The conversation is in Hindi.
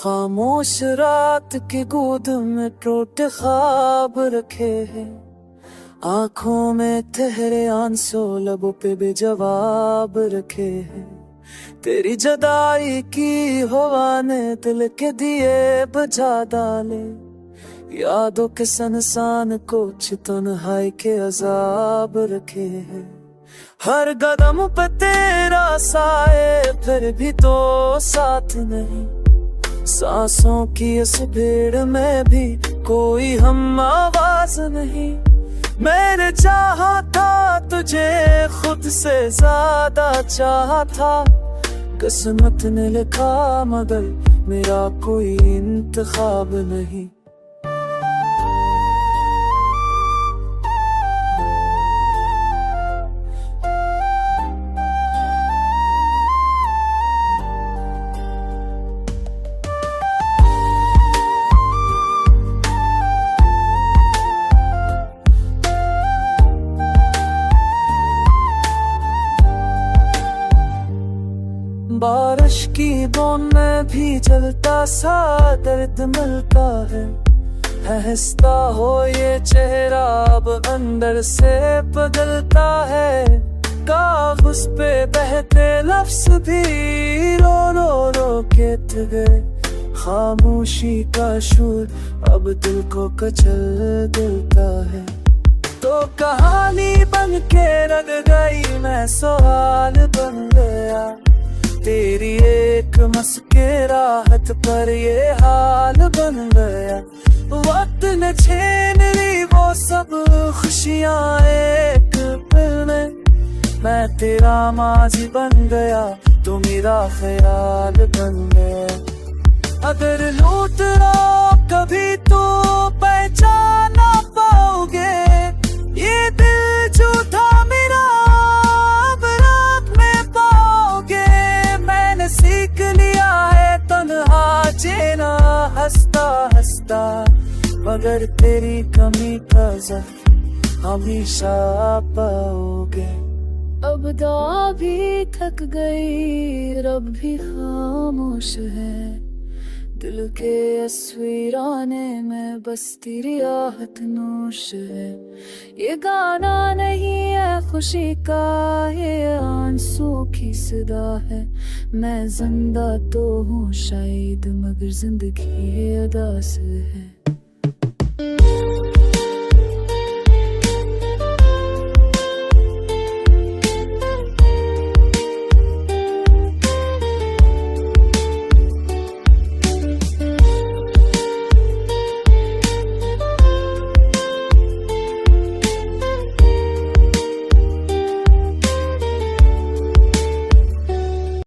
खामोश रात की गोद में टूटे ख्वाब रखे हैं, आंखों में ठहरे आंसू लबों पे बेजवाब रखे हैं। तेरी जुदाई की हवा ने दिल के दिए बुझा डाले, यादों के सनसान कुछ तन्हाई के अजाब रखे हैं। हर कदम पे तेरा साए फिर भी तो साथ नहीं, सांसों की इस भीड़ में भी कोई हम आवाज नहीं। मैंने चाहा था तुझे खुद से ज्यादा चाहा था, किस्मत ने लिखा मगर मेरा कोई इंतखाब नहीं। बारिश की बूंद में भी जलता सा दर्द मिलता है, हंसता हो ये चेहरा अब अंदर से बदलता है। कागज पे बहते लफ्ज भी रो रो रो के गए, खामोशी का शोर अब दिल को कचल देता है। तो कहानी बन के रग गई, मैं सवाल बन गया, तेरी एक मस्के राहत पर ये हाल बन गया। वक्त ने छीन ली वो सब खुशियां एक पल में, मैं तेरा माजी बन गया, तू मेरा ख्याल बन गया। अगर लूट लो कभी तो पहचान ना पाओगे, ये दिल जो था मेरा अब रात में पाओगे। मैंने सीख लिया है तन्हा जीना हंसता हंसता, मगर तेरी कमी का ज़ख्म हमेशा पाओगे। अब दुआ भी थक गई, रब भी खामोश है, दिल के अस्वीराने में बस तेरी आहट नोश है। ये गाना नहीं है खुशी का, ये आंसू की सदा है। मैं जिंदा तो हूँ शायद, मगर जिंदगी अदा से है।